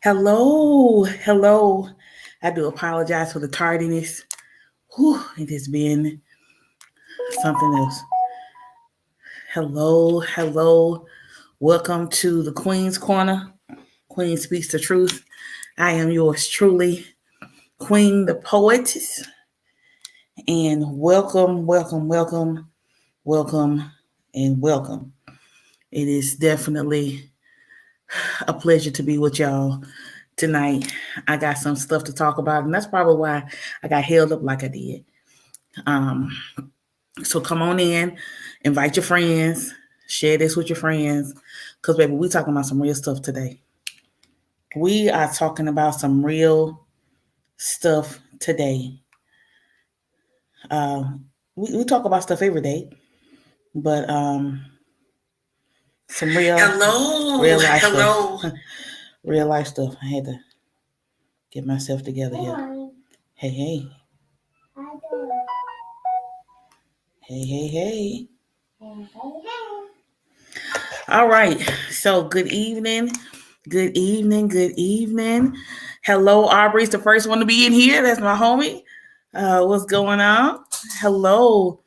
Hello. I do apologize for the tardiness. Whew, it has been something else. Hello. Welcome to the Queen's Corner. Queen speaks the truth. I am yours truly, Queen the Poetess. And welcome, and welcome. It is definitely a pleasure to be with y'all tonight. I got some stuff to talk about, and that's probably why I got held up like I did. Um, so come on in, invite your friends, share this with your friends, because baby, we talking about some real stuff today. We are talking about some real stuff today. We talk about stuff every day, but some real life stuff. Real life stuff. I had to get myself together here. Hey. Hey. All right. So good evening. Good evening. Hello, Aubrey's the first one to be in here. That's my homie. What's going on? Hello.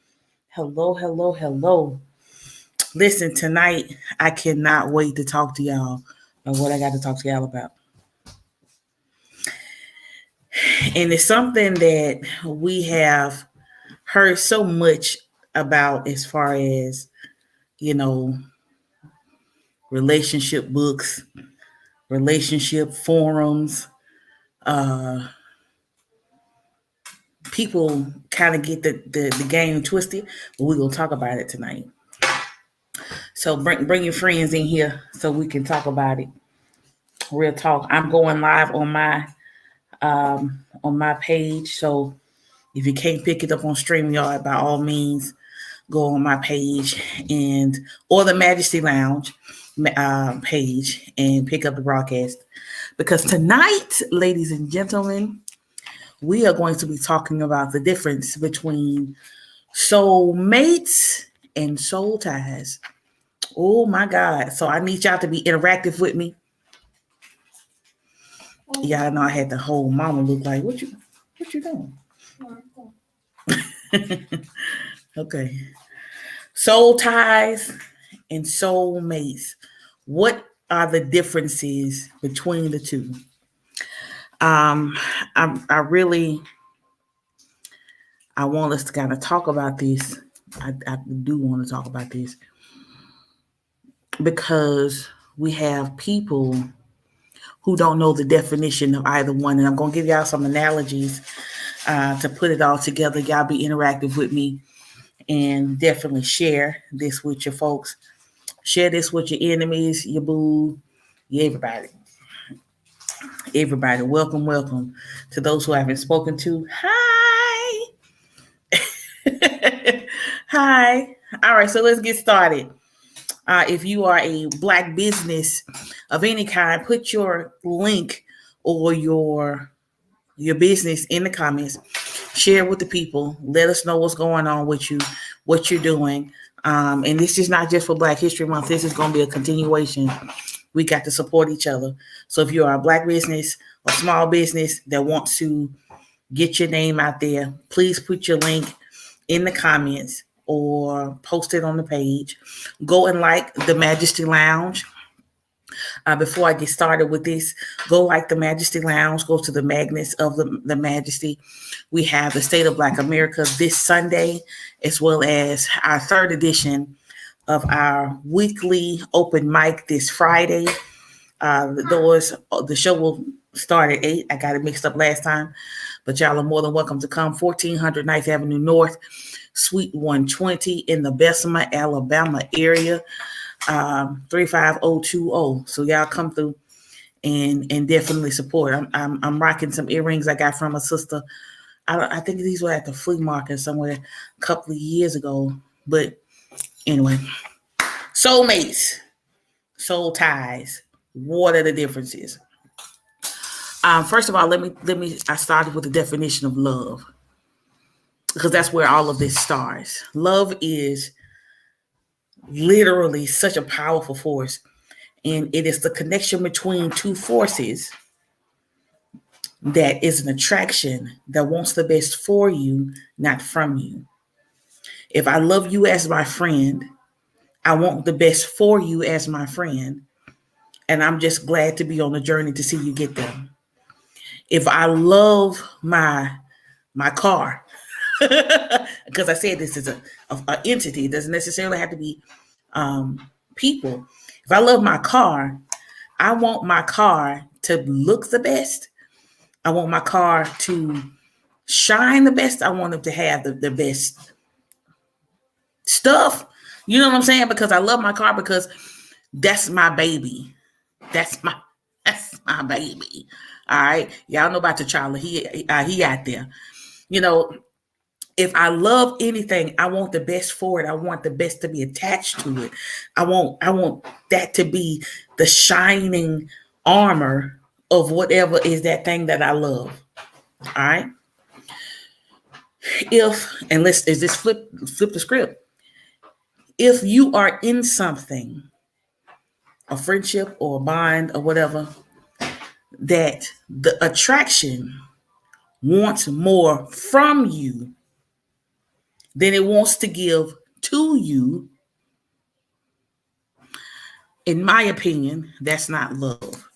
Listen, tonight I cannot wait to talk to y'all about what I got to talk to y'all about. And it's something that we have heard so much about as far as, relationship books, relationship forums. People kind of get the game twisted, but we're going to talk about it tonight. So bring your friends in here so we can talk about it. Real talk. I'm going live on my page. So if you can't pick it up on StreamYard, by all means, go on my page or the Majesty Lounge page and pick up the broadcast. Because tonight, ladies and gentlemen, we are going to be talking about the difference between soul mates and soul ties. Oh my God. So I need y'all to be interactive with me. Y'all know I had the whole mama look like, what you doing? Okay. Soul ties and soul mates. What are the differences between the two? I want us to kind of talk about this. I do want to talk about this because we have people who don't know the definition of either one. And I'm going to give y'all some analogies to put it all together. Y'all be interactive with me and definitely share this with your folks. Share this with your enemies, your boo, everybody. Everybody, welcome to those who I haven't spoken to. Hi. Hi. All right, so let's get started. If you are a Black business of any kind, put your link or your business in the comments. Share with the people. Let us know what's going on with you, what you're doing. And this is not just for Black History Month. This is going to be a continuation. We got to support each other. So if you are a Black business or small business that wants to get your name out there, please put your link in the comments or post it on the page. Go and like the Majesty Lounge. Before I get started with this, go like the Majesty Lounge. Go to the Magnets of the Majesty. We have the State of Black America this Sunday, as well as our third edition of our weekly open mic this Friday. The show will start at 8. I got it mixed up last time, but y'all are more than welcome to come. 1400 9th Avenue North, Suite 120 in the Bessemer, Alabama area, 35020. So y'all come through and definitely support. I'm rocking some earrings I got from a sister. I think these were at the flea market somewhere a couple of years ago. But anyway, soulmates, soul ties. What are the differences? First of all, let me. I started with the definition of love because that's where all of this starts. Love is literally such a powerful force, and it is the connection between two forces that is an attraction that wants the best for you, not from you. If I love you as my friend, I want the best for you as my friend. And I'm just glad to be on the journey to see you get there. If I love my car, because I said this is a entity, it doesn't necessarily have to be people. If I love my car, I want my car to look the best. I want my car to shine the best. I want them to have the best stuff. You know what I'm saying? Because I love my car, because that's my baby. That's my baby. All right. Y'all know about T'Challa. He out there. You know, if I love anything, I want the best for it. I want the best to be attached to it. I want that to be the shining armor of whatever is that thing that I love. All right. Let's flip the script. If you are in something, a friendship or a bond or whatever, that the attraction wants more from you than it wants to give to you, in my opinion, that's not love.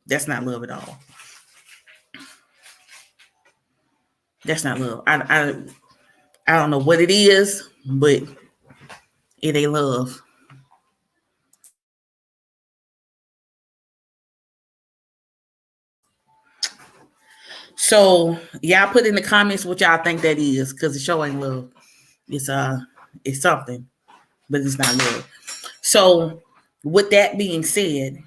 That's not love at all. That's not love. I don't know what it is, but it ain't love. So y'all put in the comments what y'all think that is, because the show ain't love. It's something, but it's not love. So with that being said,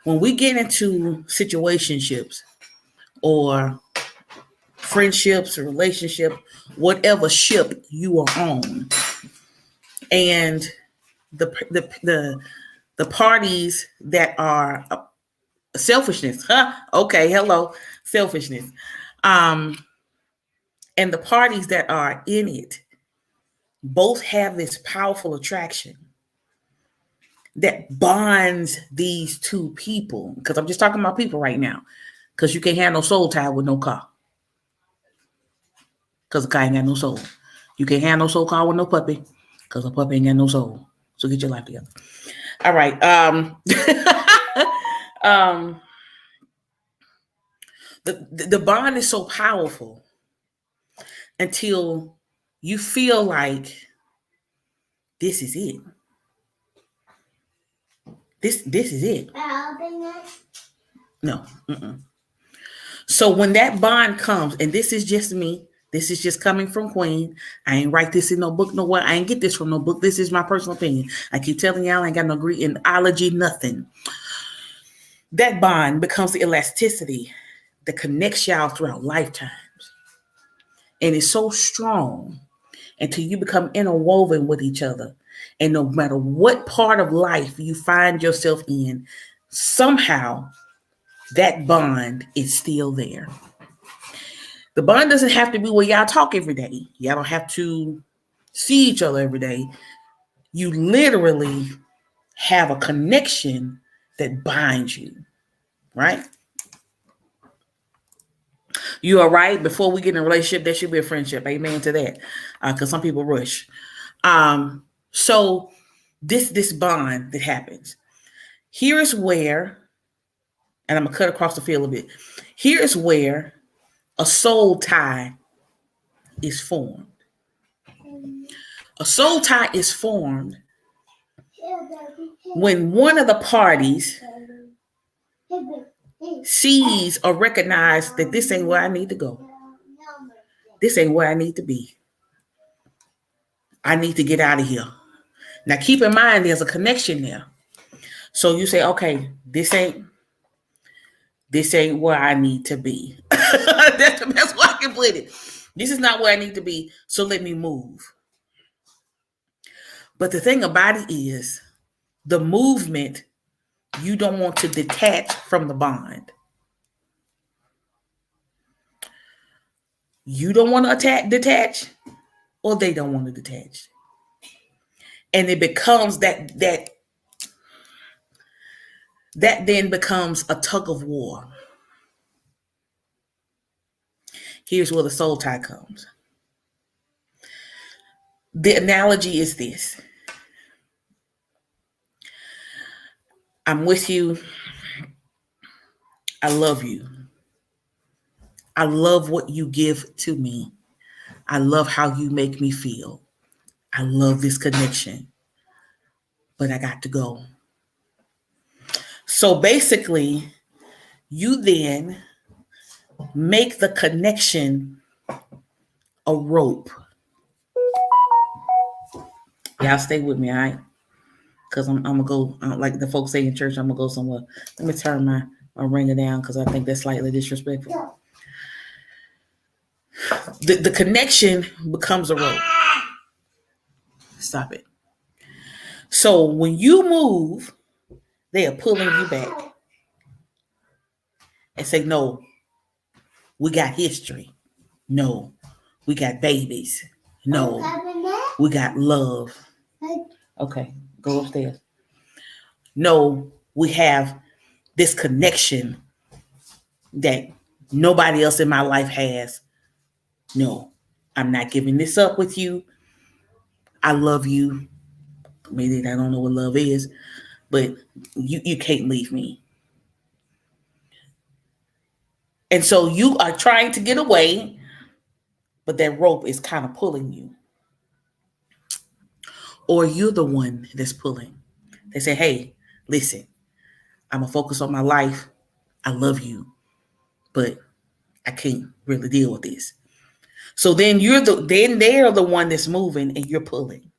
when we get into situationships or friendships or relationship, whatever ship you are on, and the parties that are selfishness, okay, hello, selfishness, and the parties that are in it both have this powerful attraction that bonds these two people. Because I'm just talking about people right now, because you can't have no soul tie with no car, because the car ain't got no soul. You can't have no soul car with no puppy, because a puppy ain't got no soul. So get your life together. All right. The bond is so powerful until you feel like this is it. This is it. No. So when that bond comes, and this is just me, this is just coming from Queen. I ain't write this in no book nowhere. I ain't get this from no book. This is my personal opinion. I keep telling y'all I ain't got no degree in ology, nothing. That bond becomes the elasticity that connects y'all throughout lifetimes. And it's so strong until you become interwoven with each other. And no matter what part of life you find yourself in, somehow that bond is still there. The bond doesn't have to be where y'all talk every day. Y'all don't have to see each other every day. You literally have a connection that binds you, right? You are right. Before we get in a relationship, there should be a friendship. Amen to that. Because some people rush. So this bond that happens. Here is where, and I'm going to cut across the field a bit. Here is where a soul tie is formed. A soul tie is formed when one of the parties sees or recognizes that this ain't where I need to go. This ain't where I need to be. I need to get out of here. Now keep in mind there's a connection there. So you say, okay, this ain't where I need to be. That's the best way I can put it. This is not where I need to be, so let me move. But the thing about it is, the movement, you don't want to detach from the bond. You don't want to detach, or they don't want to detach. And it becomes that then becomes a tug of war. Here's where the soul tie comes. The analogy is this. I'm with you. I love you. I love what you give to me. I love how you make me feel. I love this connection. But I got to go. So basically, you then make the connection a rope. Y'all stay with me, all right? Because I'm going to go, like the folks say in church, I'm going to go somewhere. Let me turn my ringer down because I think that's slightly disrespectful. The connection becomes a rope. Stop it. So when you move, they are pulling you back and say, no, we got history. No, we got babies. No, we got love. Okay, go upstairs. No, we have this connection that nobody else in my life has. No, I'm not giving this up with you. I love you. Maybe I don't know what love is, but you can't leave me. And so you are trying to get away, but that rope is kind of pulling you. Or you're the one that's pulling. They say, hey, listen, I'm going to focus on my life. I love you, but I can't really deal with this. So then they're the one that's moving and you're pulling.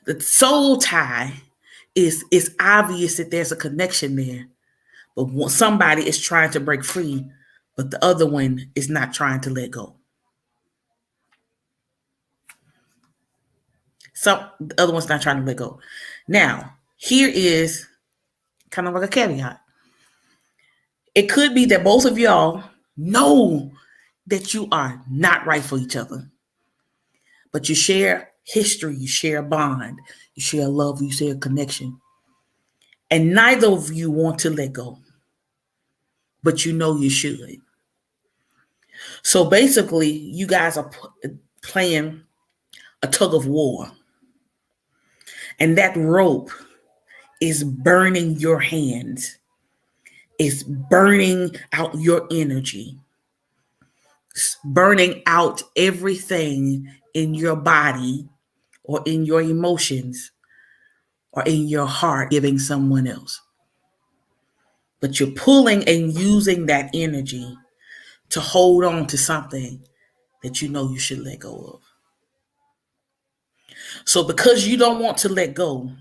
The soul tie is obvious that there's a connection there, but somebody is trying to break free, but the other one is not trying to let go. So the other one's not trying to let go. Now, here is kind of like a caveat. It could be that both of y'all know that you are not right for each other, but you share history, you share a bond, you share love, you share a connection. And neither of you want to let go, but you know you should. So basically, you guys are playing a tug of war. And that rope is burning your hands. It's burning out your energy. It's burning out everything in your body or in your emotions or in your heart, giving someone else. But you're pulling and using that energy to hold on to something that you know you should let go of. So because you don't want to let go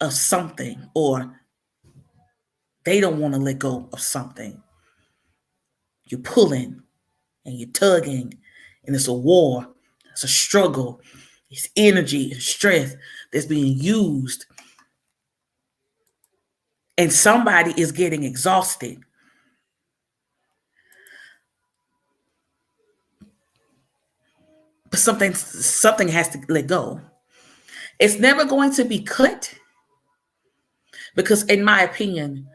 of something, or they don't want to let go of something, you're pulling and you're tugging, and it's a war, it's a struggle, it's energy and strength that's being used. And somebody is getting exhausted. But something has to let go. It's never going to be cut because, in my opinion,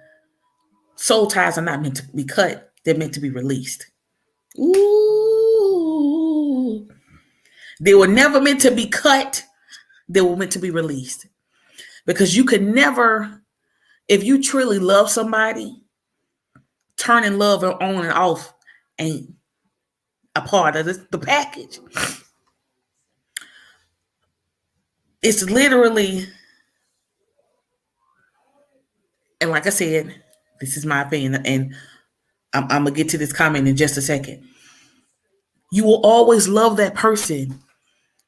soul ties are not meant to be cut. They're meant to be released. Ooh. They were never meant to be cut. They were meant to be released. Because you could never, if you truly love somebody, turning love on and off ain't a part of the package. It's literally, and like I said, this is my opinion, and I'm going to get to this comment in just a second. You will always love that person,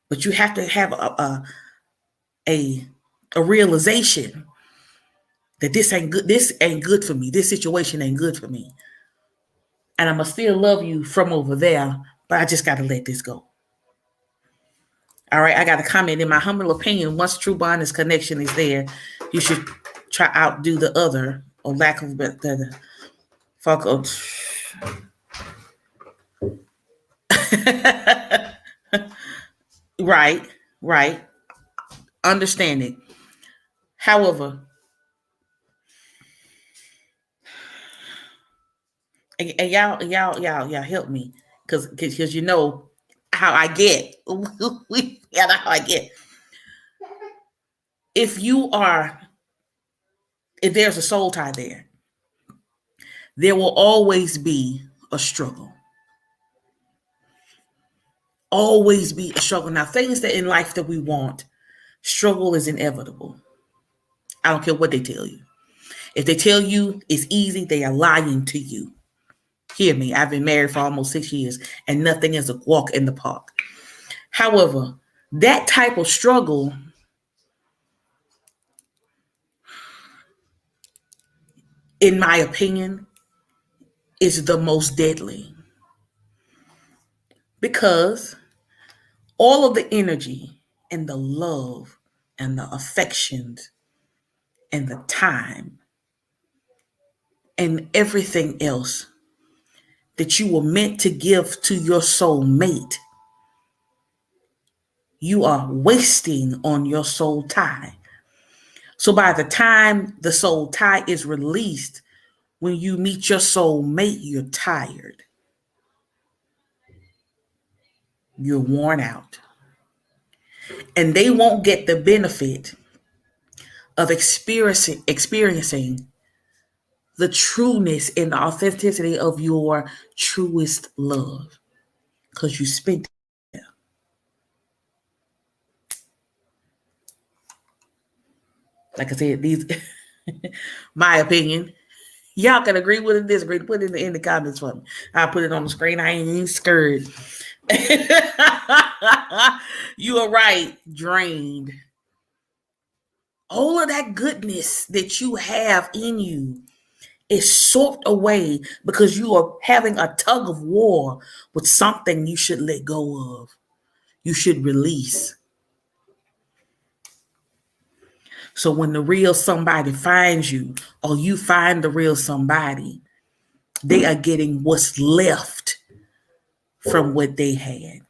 but you have to have a realization that this ain't good. This ain't good for me. This situation ain't good for me. And I'm going to still love you from over there, but I just got to let this go. All right, I got a comment. In my humble opinion, once true bonding connection is there, you should try outdo the other, or lack of better. Fuck up. Right. Understanding. However, And y'all help me, because you know how I get. Yeah, how I get. If you are, if there's a soul tie there will always be a struggle. Always be a struggle. Now, things that in life that we want, struggle is inevitable. I don't care what they tell you. If they tell you it's easy, they are lying to you. Hear me. I've been married for almost 6 years, and nothing is a walk in the park. However, that type of struggle, in my opinion, is the most deadly, because all of the energy and the love and the affections and the time and everything else that you were meant to give to your soul mate, you are wasting on your soul tie. So by the time the soul tie is released, when you meet your soul mate, you're tired. You're worn out. And they won't get the benefit of experiencing the trueness and the authenticity of your truest love, because you spent it. Like I said, these my opinion. Y'all can agree with it, disagree. Put it in the comments for me. I'll put it on the screen. I ain't even scared. You are right. Drained. All of that goodness that you have in you is swept away because you are having a tug of war with something you should let go of. You should release. So when the real somebody finds you, or you find the real somebody, they are getting what's left from what they had.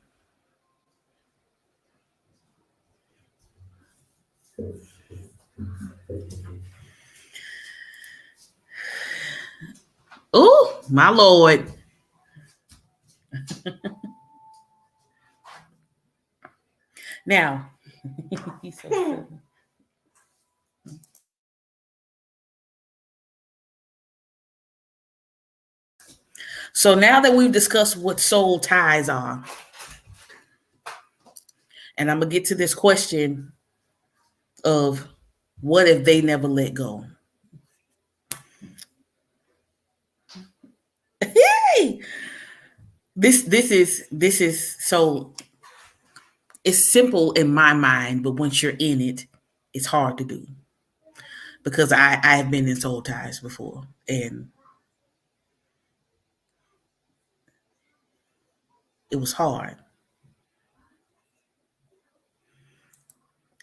Oh, my Lord. Now, so now that we've discussed what soul ties are, and I'm going to get to this question of what if they never let go? Hey, this is so, it's simple in my mind, but once you're in it, it's hard to do, because I have been in soul ties before, and it was hard.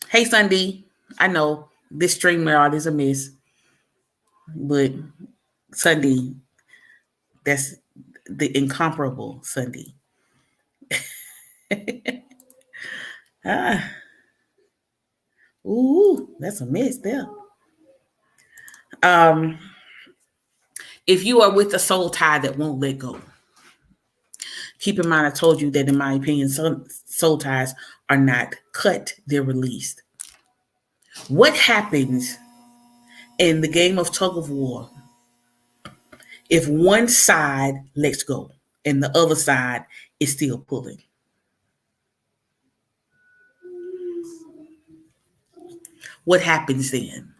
Hey, Sunday, I know this stream yard is a miss, but Sunday, that's the incomparable Sunday. Ah, ooh, that's a miss there. Um, if you are with a soul tie that won't let go, keep in mind I told you that in my opinion, some soul ties are not cut; they're released. What happens in the game of tug of war if one side lets go and the other side is still pulling? What happens then?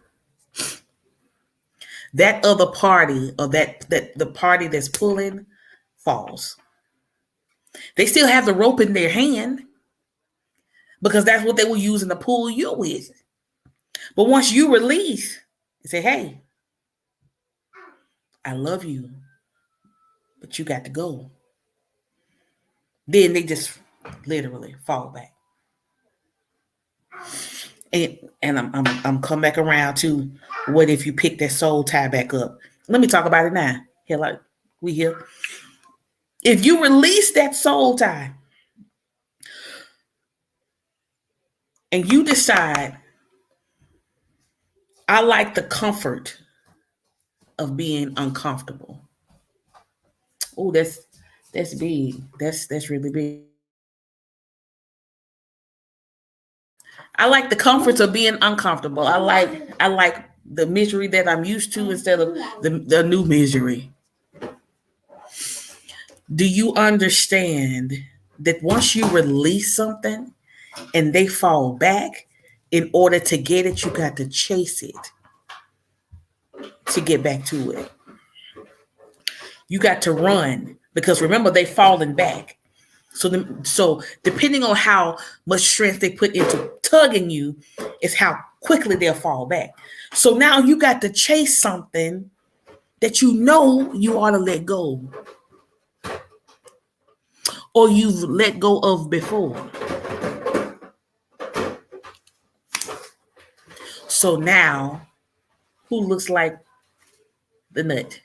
That other party, or that the party that's pulling, falls. They still have the rope in their hand because that's what they were using to pull you with. But once you release and say, hey, I love you, but you got to go, then they just literally fall back. And I'm come back around to, what if you pick that soul tie back up? Let me talk about it now. Here, like we here. If you release that soul tie and you decide, I like the comfort of being uncomfortable, Oh, that's big. That's really big. I like the comforts of being uncomfortable. I like the misery that I'm used to instead of the new misery. Do you understand that once you release something and they fall back, in order to get it, you got to chase it to get back to it. You got to run because remember they falling back. So depending on how much strength they put into tugging you, is how quickly they'll fall back. So now you got to chase something that you know you ought to let go, or you've let go of before. So now, who looks like the nut?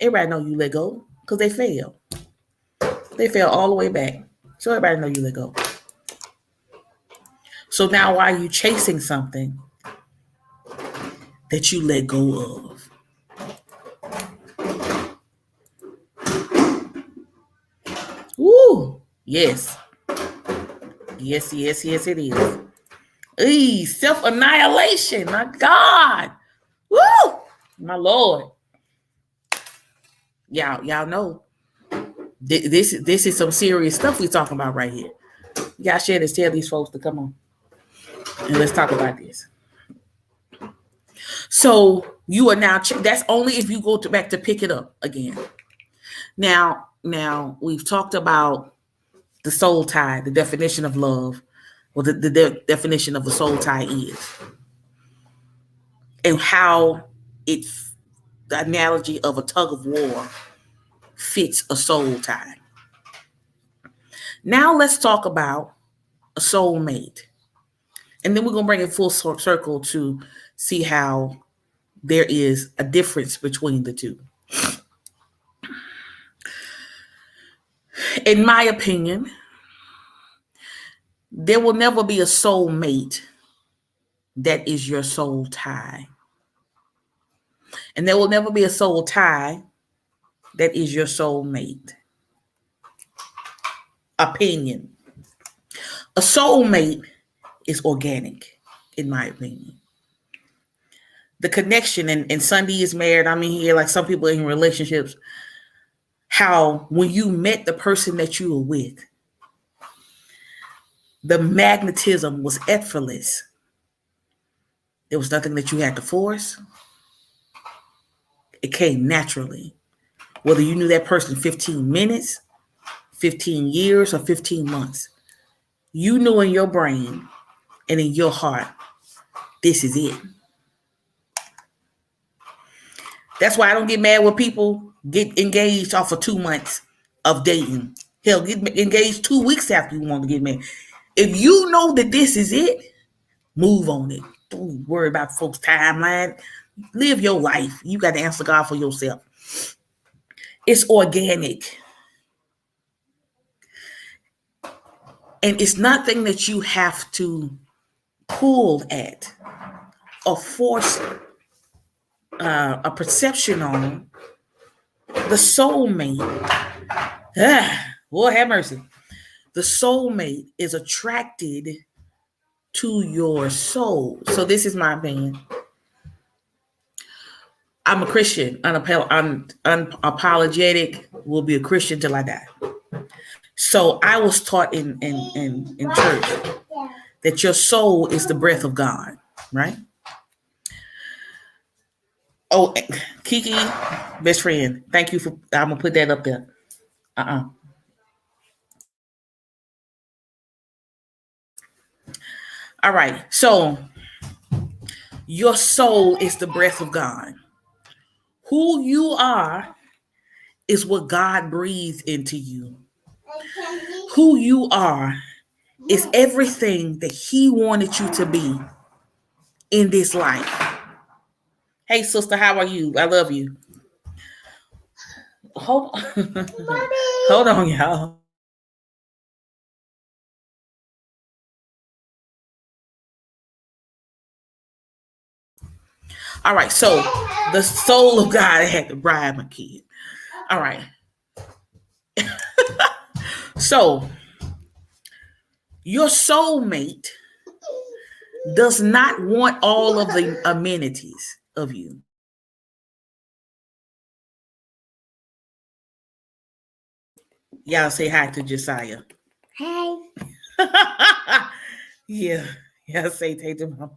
Everybody know you let go because they fail. They fell all the way back. So everybody know you let go. So now why are you chasing something that you let go of? Woo! Yes. Yes, it is. Self-annihilation. My God. Woo! My Lord. Y'all know. This is some serious stuff we talking about right here. Y'all share this. Tell these folks to come on. And let's talk about this. So you are now, that's only if you go back to pick it up again. Now we've talked about the soul tie, the definition of love, or the definition of a soul tie is, and how it's the analogy of a tug of war fits a soul tie. Now let's talk about a soulmate. And then we're going to bring it full circle to see how there is a difference between the two. In my opinion, there will never be a soulmate that is your soul tie. And there will never be a soul tie that is your soulmate. Opinion. A soulmate is organic, in my opinion. The connection, and Sunday is married. I mean, here, like some people in relationships, how when you met the person that you were with, the magnetism was effortless. There was nothing that you had to force. It came naturally. Whether you knew that person 15 minutes, 15 years, or 15 months, you knew in your brain and in your heart, this is it. That's why I don't get mad when people get engaged off of 2 months of dating. Hell, get engaged 2 weeks after you want to get married. If you know that this is it, move on it. Don't worry about folks' timeline. Live your life. You got to answer God for yourself. It's organic. And it's nothing that you have to pull at or force a perception on. The soulmate, Lord have mercy. The soulmate is attracted to your soul. So this is my opinion. I'm a Christian, unapologetic, will be a Christian till I die. So I was taught in church that your soul is the breath of God, right? Oh, Kiki, best friend, thank you for, I'm going to put that up there. All right, so your soul is the breath of God. Who you are is what God breathed into you. Who you are is everything that He wanted you to be in this life. Hey, sister, how are you? I love you. Hold on, y'all. All right, so the soul of God, I had to bribe my kid. All right. So your soulmate does not want all of the amenities of you. Y'all say hi to Josiah. Hi. Yeah. Y'all say hey to mom.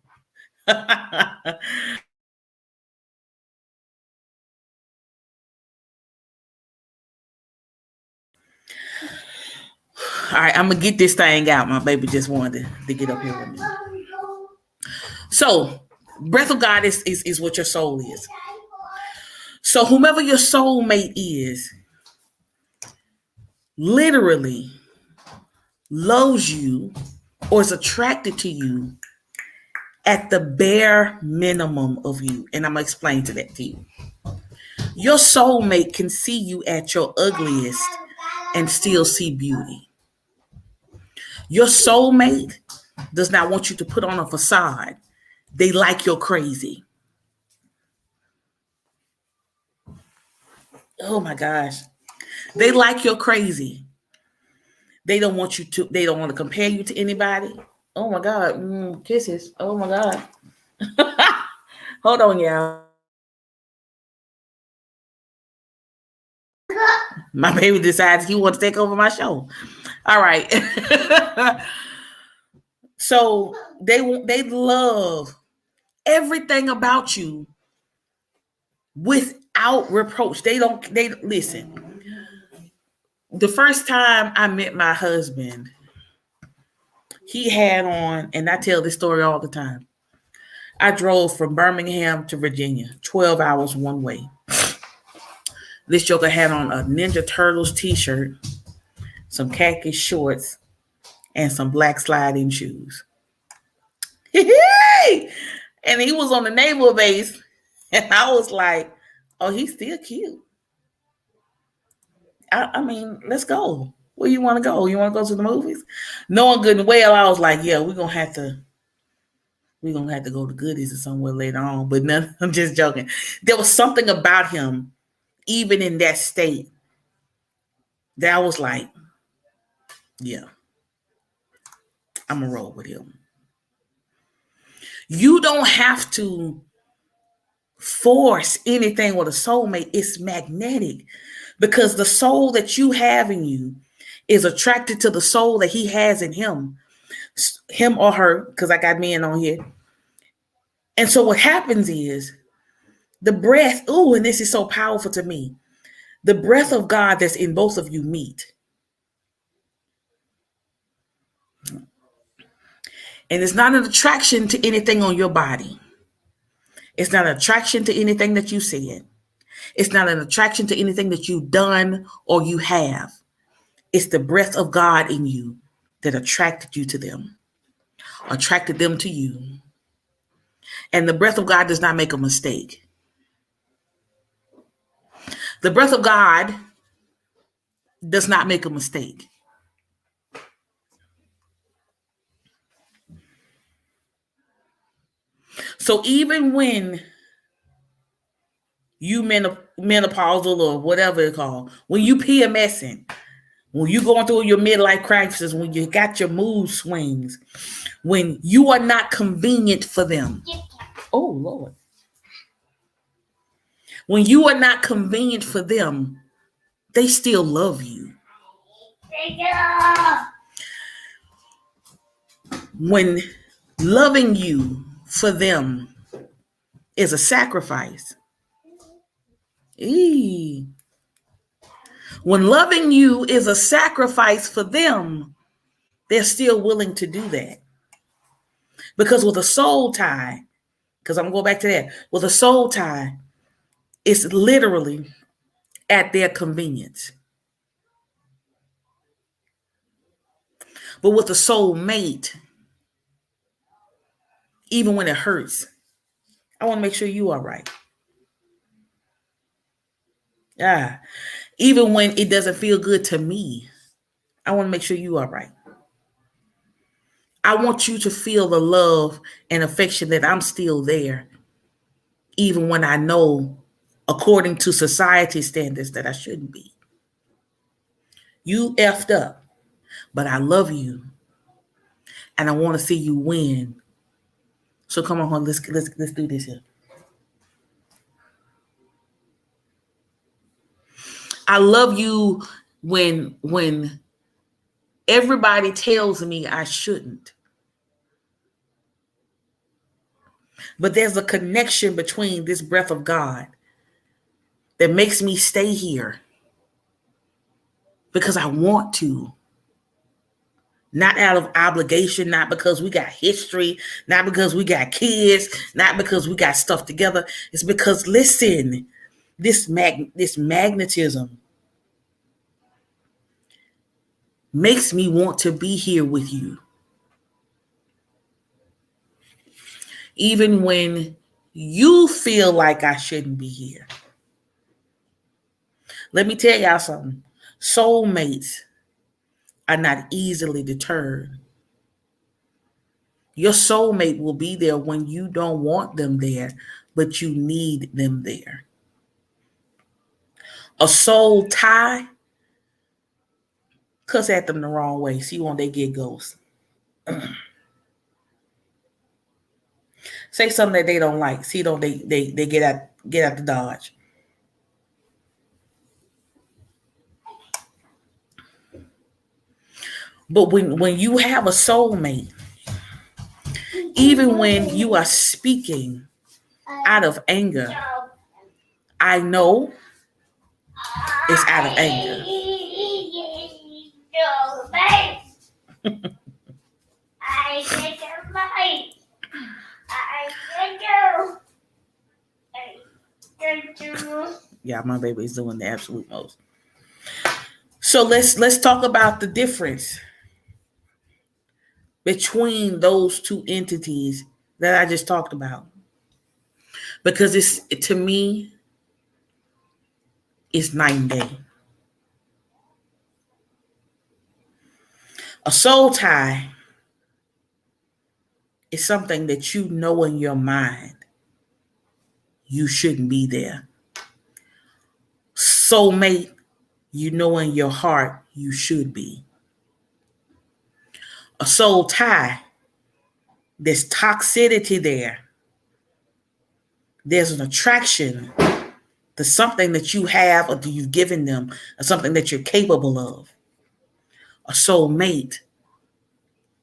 All right, I'm gonna get this thing out. My baby just wanted to get up here with me. So, breath of God is what your soul is. So, whomever your soulmate is, literally loves you or is attracted to you at the bare minimum of you. And I'm gonna explain to you. Your soulmate can see you at your ugliest and still see beauty. Your soulmate does not want you to put on a facade. They like your crazy. Oh my gosh. They like your crazy. They don't want you to, they don't want to compare you to anybody. Oh my God. Kisses. Oh my God. Hold on, y'all. My baby decides he wants to take over my show. All right. So they love everything about you without reproach. They listen. The first time I met my husband, he had on, and I tell this story all the time. I drove from Birmingham to Virginia, 12 hours one way. This joker had on a Ninja Turtles t-shirt, some khaki shorts, and some black sliding shoes. And he was on the naval base, and I was like, oh, he's still cute. I mean, let's go. Where you want to go? You want to go to the movies? Knowing good and well, I was like, yeah, we're gonna have to go to Goodies or somewhere later on. But none, I'm just joking. There was something about him, even in that state, that I was like, yeah, I'm gonna roll with him. You don't have to force anything with a soulmate. It's magnetic because the soul that you have in you is attracted to the soul that he has in him or her, because I got men on here. And so what happens is the breath, ooh, and this is so powerful to me. The breath of God that's in both of you meet. And it's not an attraction to anything on your body. It's not an attraction to anything that you said. It's not an attraction to anything that you've done or you have. It's the breath of God in you that attracted you to them, attracted them to you. And the breath of God does not make a mistake. The breath of God does not make a mistake. So even when you menopausal or whatever it's called, when you PMSing, when you going through your midlife crisis, when you got your mood swings, when you are not convenient for them. Oh, Lord. When you are not convenient for them, they still love you. When loving you for them is a sacrifice. When loving you is a sacrifice for them, they're still willing to do that. Because with a soul tie, because I'm going to go back to that, with a soul tie, it's literally at their convenience. But with a soul mate, even when it hurts, I want to make sure you are right. Yeah. Even when it doesn't feel good to me, I want to make sure you are right. I want you to feel the love and affection that I'm still there, even when I know according to society standards that I shouldn't be. You effed up, but I love you, and I want to see you win. So come on, let's do this here. I love you when everybody tells me I shouldn't. But there's a connection between this breath of God that makes me stay here because I want to. Not out of obligation, not because we got history, not because we got kids, not because we got stuff together. It's because, listen, this magnetism makes me want to be here with you. Even when you feel like I shouldn't be here. Let me tell y'all something. Soulmates are not easily deterred. Your soulmate will be there when you don't want them there, but you need them there. A soul tie, cuss at them the wrong way. See when they get ghosts. Say something that they don't like. See don't they get out the dodge. But when you have a soulmate, even when you are speaking out of anger, I know it's out of anger. Yeah, my baby is doing the absolute most. So let's talk about the difference between those two entities that I just talked about. Because to me, it's night and day. A soul tie is something that you know in your mind you shouldn't be there. Soulmate, you know in your heart you should be. A soul tie, there's toxicity there. There's an attraction to something that you have or that you've given them, or something that you're capable of. A soulmate,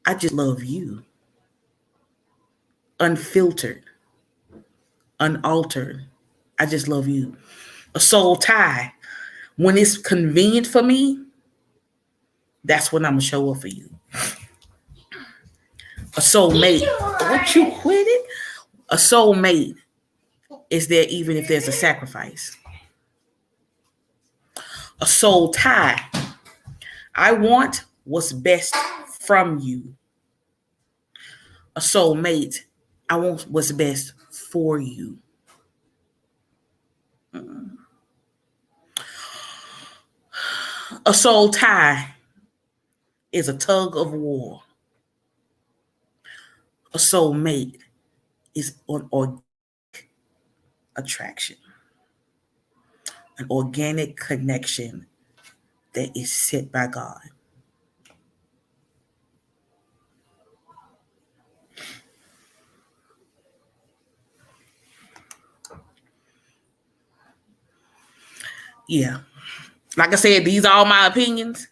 I just love you. Unfiltered, unaltered. I just love you. A soul tie, when it's convenient for me, that's when I'm going to show up for you. A soulmate, won't you quit it? A soulmate is there even if there's a sacrifice. A soul tie, I want what's best from you. A soulmate, I want what's best for you. A soul tie is a tug of war. A soulmate is an organic attraction, an organic connection that is set by God. Yeah. Like I said, these are all my opinions.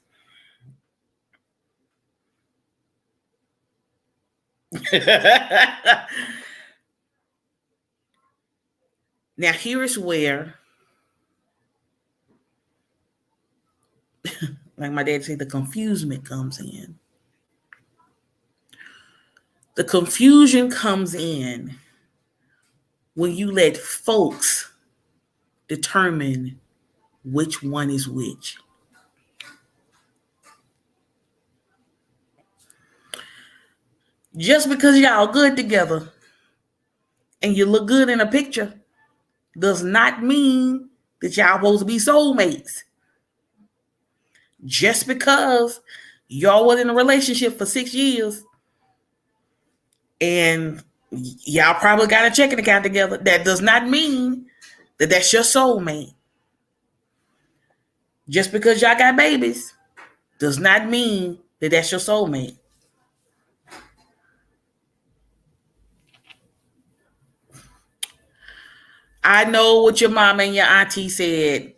Now, here is where, like my dad said, the confusion comes in. The confusion comes in when you let folks determine which one is which. Just because y'all good together and you look good in a picture does not mean that y'all supposed to be soulmates. Just because y'all was in a relationship for 6 years and y'all probably got a checking account together, that does not mean that that's your soulmate. Just because y'all got babies does not mean that that's your soulmate. I know what your mama and your auntie said,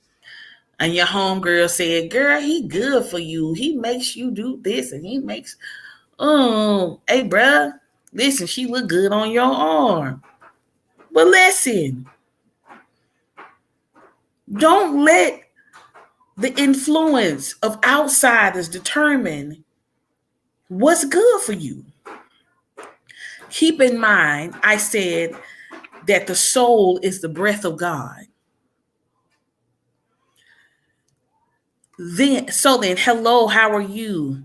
and your homegirl said, girl, he good for you. He makes you do this, and he makes, hey, bruh, listen, she look good on your arm. But listen, don't let the influence of outsiders determine what's good for you. Keep in mind, I said that the soul is the breath of God. Then, hello, how are you?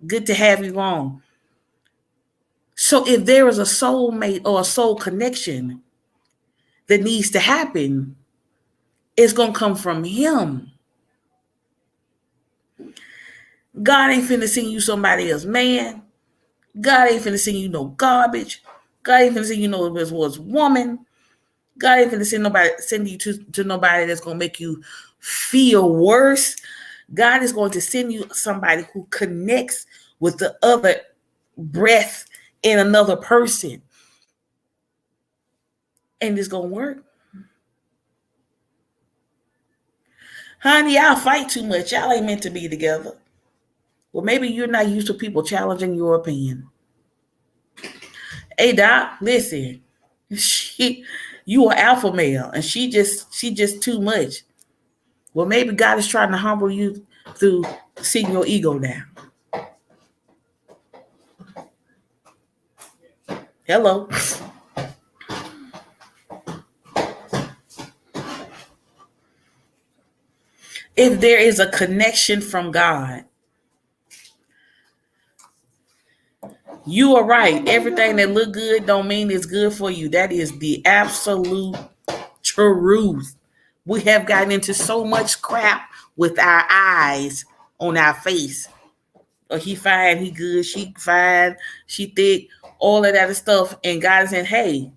Good to have you on. So if there is a soulmate or a soul connection that needs to happen, it's going to come from him. God ain't finna send you somebody else, man. God ain't finna send you no garbage. God ain't finna send you no was woman. God ain't finna send you to nobody that's gonna make you feel worse. God is going to send you somebody who connects with the other breath in another person. And it's gonna work. Honey, y'all fight too much. Y'all ain't meant to be together. Well, maybe you're not used to people challenging your opinion. Hey, Doc, listen. You are alpha male, and she just too much. Well, maybe God is trying to humble you through seeing your ego down. Hello. If there is a connection from God, you are right. Everything that look good don't mean it's good for you. That is the absolute truth. We have gotten into so much crap with our eyes on our face. Or he fine, he good, she fine, she thick, all of that stuff. And God is saying, hey,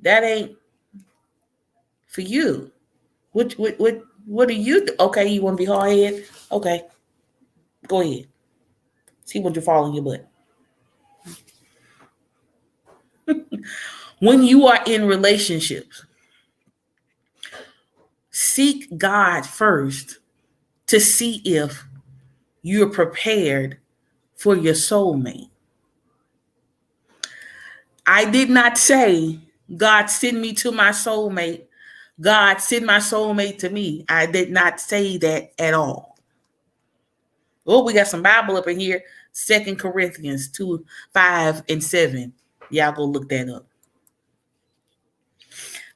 that ain't for you. What do you do? Okay, you want to be hard headed? Okay, go ahead. See what you fall in your butt. When you are in relationships, seek God first to see if you're prepared for your soulmate. I did not say, God, send me to my soulmate. God, send my soulmate to me. I did not say that at all. Oh, we got some Bible up in here. 2 Corinthians 2, 5, and 7. Y'all go look that up.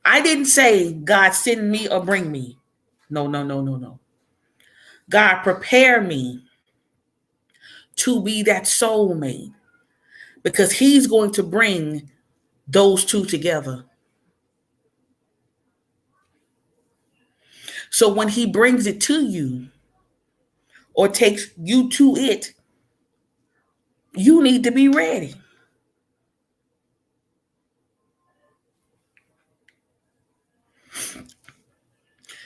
I didn't say, God, send me or bring me. No. God, prepare me to be that soulmate, because he's going to bring those two together. So when he brings it to you or takes you to it, you need to be ready.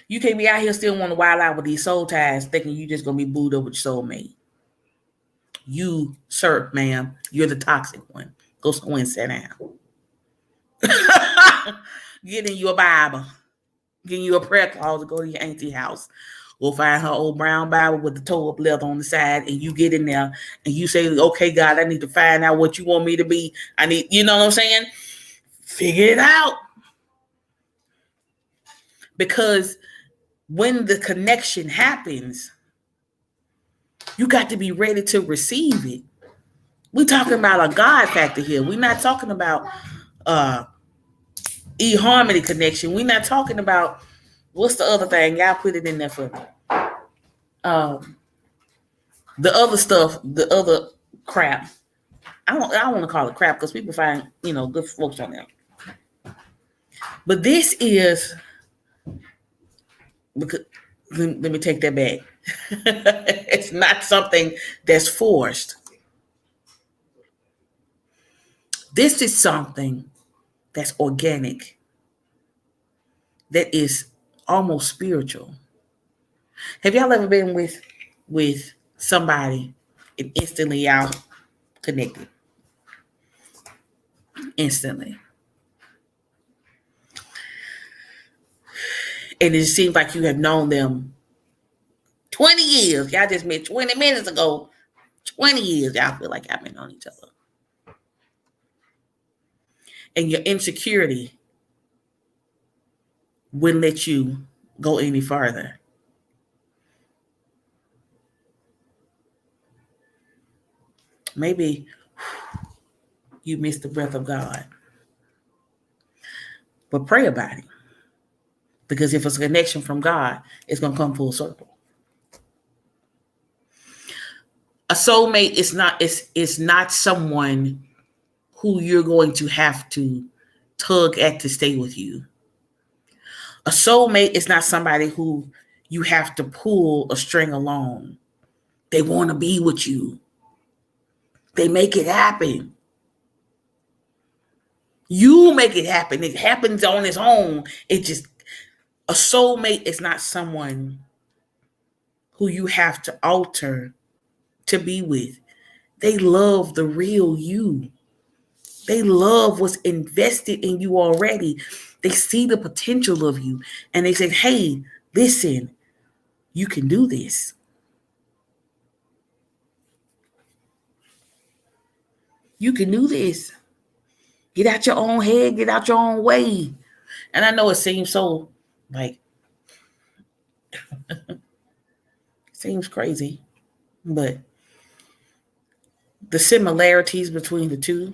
You can't be out here still want to wild out with these soul ties thinking you just going to be booed up with your soulmate. You, sir, ma'am, you're the toxic one. Go somewhere and sit down. Get in your Bible. Get in your prayer closet. Go to your auntie house. Go find her old brown Bible with the toe up leather on the side, and you get in there and you say, okay, God, I need to find out what you want me to be. I need, you know what I'm saying? Figure it out. Because when the connection happens, you got to be ready to receive it. We're talking about a God factor here. We're not talking about eHarmony connection. We're not talking about, what's the other thing? Y'all put it in there for me. The other stuff, the other crap. I don't want to call it crap because people find, good folks on there. But this is, because, let me take that back. It's not something that's forced. This is something that's organic, that is almost spiritual. Have y'all ever been with somebody and instantly y'all connected? Instantly. And it seems like you have known them 20 years. Y'all just met 20 minutes ago. 20 years. Y'all feel like y'all been on each other. And your insecurity wouldn't let you go any farther. Maybe you missed the breath of God. But pray about it. Because if it's a connection from God, it's going to come full circle. A soulmate is not someone who you're going to have to tug at to stay with you. A soulmate is not somebody who you have to pull a string along. They want to be with you. They make it happen. You make it happen. It happens on its own. A soulmate is not someone who you have to alter to be with. They love the real you. They love what's invested in you already. They see the potential of you and they say, hey, listen, you can do this. You can do this. Get out your own head, get out your own way. And I know it seems so like, it seems crazy, but the similarities between the two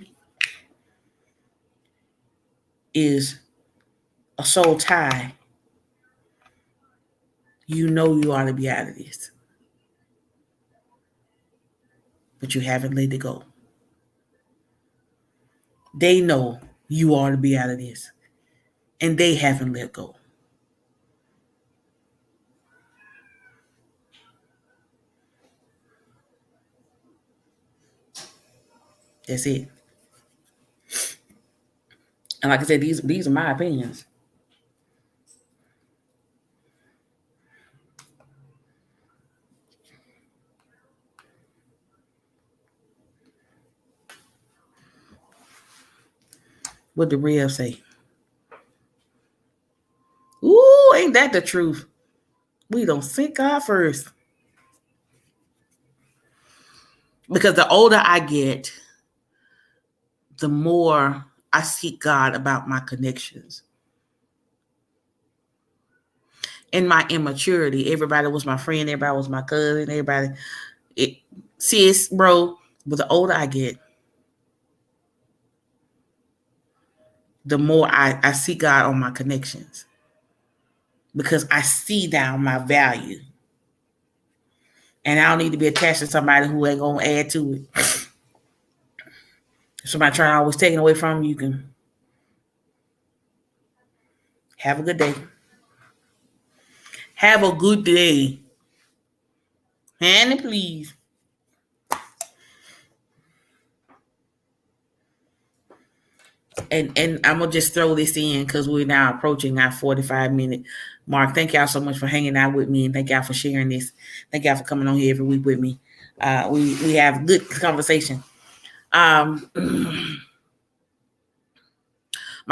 is a soul tie. You know you ought to be out of this, but you haven't let it go. They know you ought to be out of this, and they haven't let go. That's it. And like I said, these are my opinions. What the real say? Ooh, ain't that the truth? We don't seek God first. Because the older I get, the more I seek God about my connections. In my immaturity, everybody was my friend, everybody was my cousin, sis, bro. But the older I get, the more I see God on my connections. Because I see down my value. And I don't need to be attached to somebody who ain't going to add to it. If somebody trying to always take it away from you, you can have a good day. Have a good day. Honey, please. And I'm going to just throw this in because we're now approaching our 45-minute mark. Thank y'all so much for hanging out with me, and thank y'all for sharing this. Thank y'all for coming on here every week with me. We have good conversation. My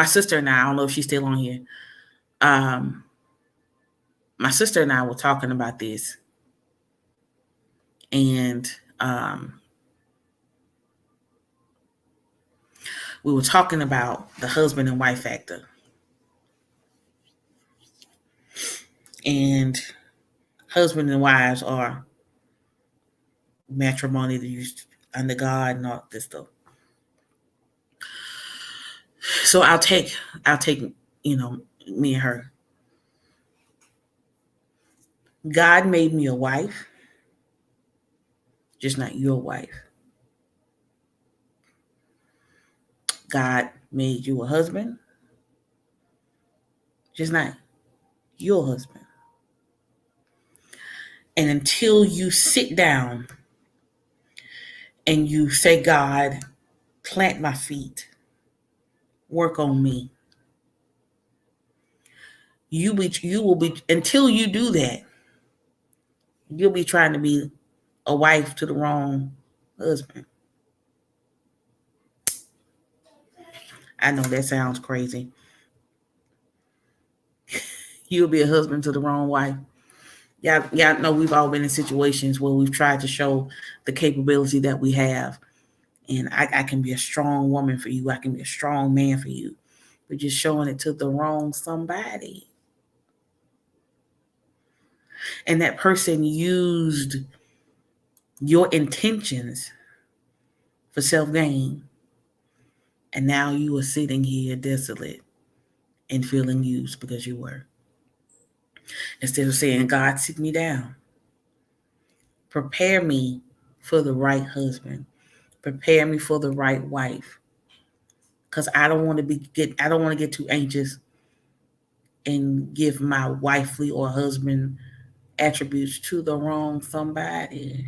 sister and I don't know if she's still on here. My sister and I were talking about this, and we were talking about the husband and wife factor. And husband and wives are matrimony that used under God and all this stuff. So I'll take, me and her. God made me a wife, just not your wife. God made you a husband, just not your husband. And until you sit down and you say, God, plant my feet work on me. You will be, until you do that, you'll be trying to be a wife to the wrong husband. I know that sounds crazy. You'll be a husband to the wrong wife. Y'all know we've all been in situations where we've tried to show the capability that we have. And I can be a strong woman for you. I can be a strong man for you. But just showing it to the wrong somebody. And that person used your intentions for self-gain. And now you are sitting here desolate and feeling used because you were. Instead of saying, God, sit me down. Prepare me for the right husband. Prepare me for the right wife. Because I don't want to get too anxious and give my wifely or husband attributes to the wrong somebody.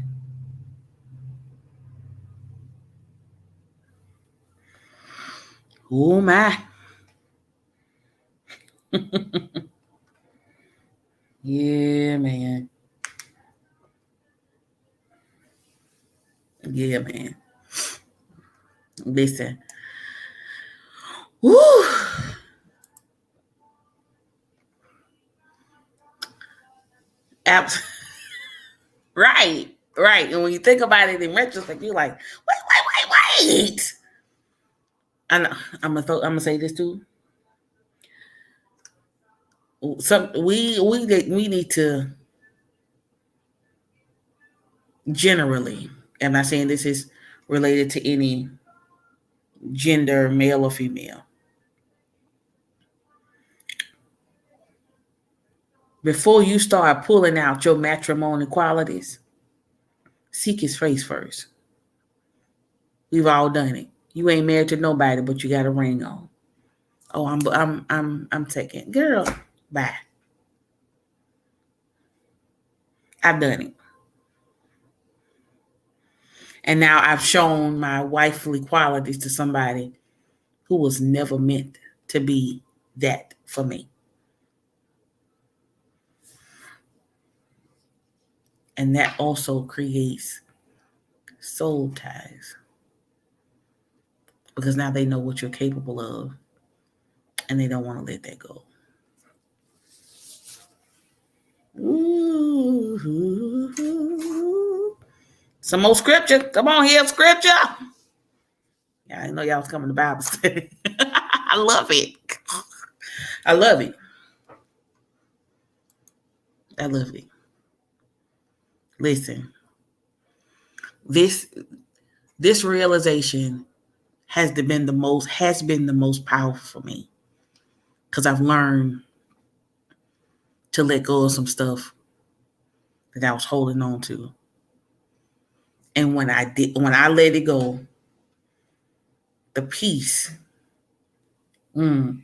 Oh my. Yeah, man. Yeah, man. Listen. Woo. Abs- right. Right. And when you think about it in retrospect, you're like, wait. I'm gonna say this too. We need to generally, I'm not saying this is related to any gender, male or female. Before you start pulling out your matrimonial qualities, seek his face first. We've all done it. You ain't married to nobody, but you got a ring on. Oh, I'm taking, girl, bye. I've done it. And now I've shown my wifely qualities to somebody who was never meant to be that for me. And that also creates soul ties. Because now they know what you're capable of and they don't want to let that go. Ooh. Some more scripture. Come on here, scripture. Yeah, I know y'all was coming to Bible study. I love it. I love it. I love it. Listen, this realization has been the most powerful for me because I've learned to let go of some stuff that I was holding on to. And when I let it go, the peace, the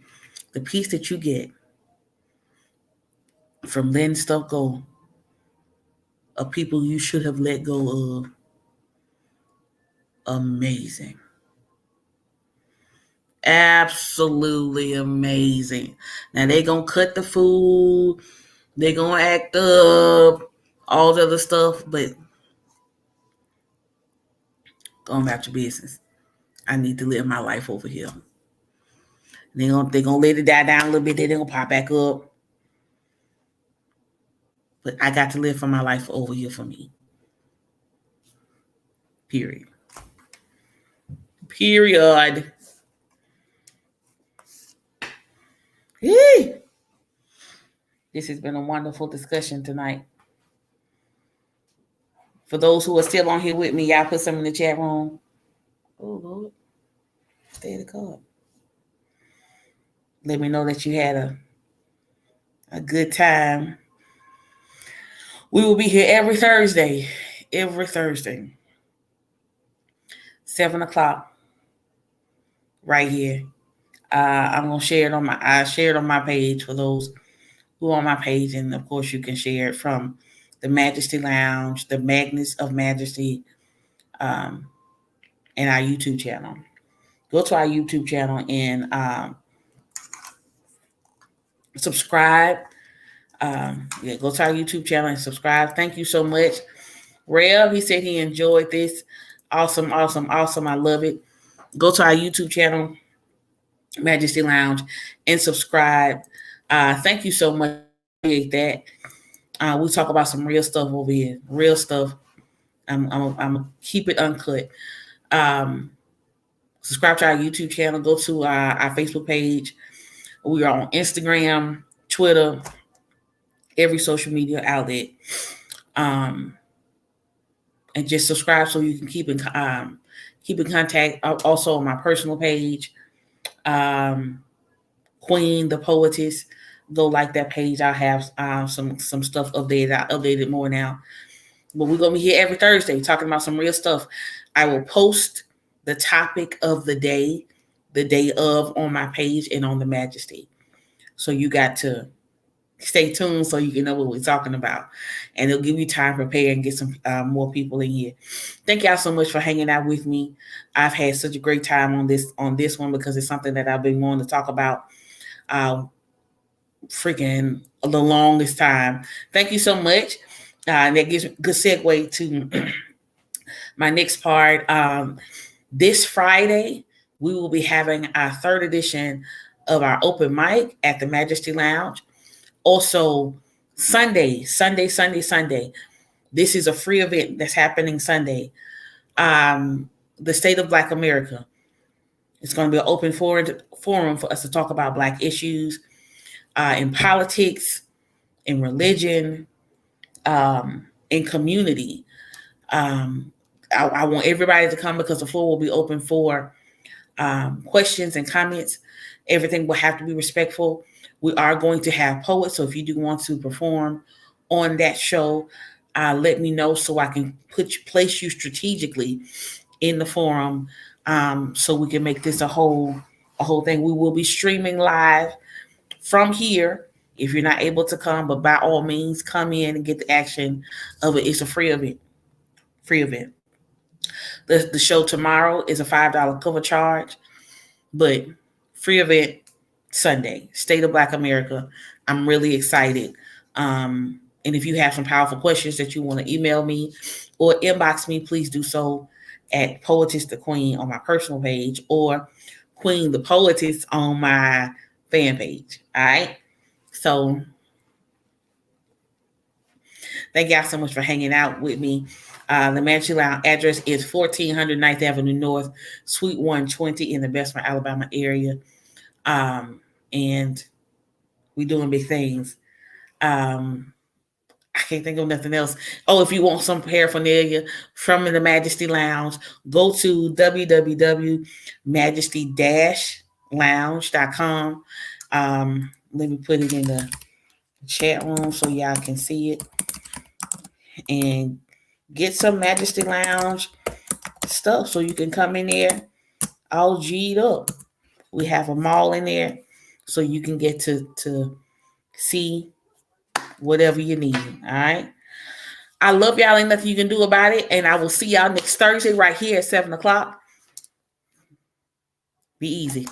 peace that you get from letting stuff go of people you should have let go of, amazing. Absolutely amazing. Now they gonna cut the food, they gonna act up, all the other stuff, but going about your business. I need to live my life over here. They gonna let it die down a little bit, then they gonna pop back up. But I got to live for my life over here for me. Period. Period. Yee. This has been a wonderful discussion tonight. For those who are still on here with me, y'all put some in the chat room. Oh, Lord. Stay the card. Let me know that you had a good time. We will be here every Thursday. 7 o'clock. Right here. I'm gonna share it I shared on my page for those who are on my page, and of course you can share it from the Majesty Lounge, the Magnets of Majesty, and our YouTube channel. go to our YouTube channel and subscribe. Go to our YouTube channel and subscribe. Thank you so much. Rev, he said he enjoyed this. Awesome, awesome, awesome. I love it. Go to our YouTube channel, Majesty Lounge, and subscribe. Thank you so much. Appreciate that. We talk about some real stuff over here. Real stuff. I'm keep it uncut. Subscribe to our YouTube channel. Go to our Facebook page. We are on Instagram, Twitter, every social media outlet. And just subscribe so you can keep in contact. Also on my personal page, Queen the Poetess. Go like that page. I have some stuff updated. I updated more now. But we're gonna be here every Thursday talking about some real stuff. I will post the topic of the day of, on my page and on the Majesty. So you got to stay tuned so you can know what we're talking about. And it'll give you time to prepare and get some more people in here. Thank y'all so much for hanging out with me. I've had such a great time on this one because it's something that I've been wanting to talk about freaking the longest time. Thank you so much. And that gives a good segue to my next part. This Friday, we will be having our 3rd edition of our open mic at the Majesty Lounge. Also, Sunday. This is a free event that's happening Sunday. The State of Black America. It's going to be an open forum for us to talk about Black issues in politics, in religion, in community. I want everybody to come because the floor will be open for questions and comments. Everything will have to be respectful. We are going to have poets, so if you do want to perform on that show, let me know so I can place you strategically in the forum, so we can make this a whole thing. We will be streaming live from here if you're not able to come, but by all means, come in and get the action of it. It's a free event. The show tomorrow is a $5 cover charge, but free event Sunday, State of Black America. I'm really excited. And if you have some powerful questions that you want to email me or inbox me, please do so at Poetess the Queen on my personal page or Queen the Poetess on my fan page. All right. So thank y'all so much for hanging out with me. The Majesty Lounge address is 1400 9th Avenue North, Suite 120 in the Bessemer, Alabama area. And we're doing big things. I can't think of nothing else. Oh, if you want some paraphernalia from the Majesty Lounge, go to www.majesty-lounge.com. Let me put it in the chat room so y'all can see it. And get some Majesty Lounge stuff so you can come in there all G'd up. We have them all in there so you can get to see whatever you need. All right. I love y'all. Ain't nothing you can do about it. And I will see y'all next Thursday right here at 7 o'clock. Be easy.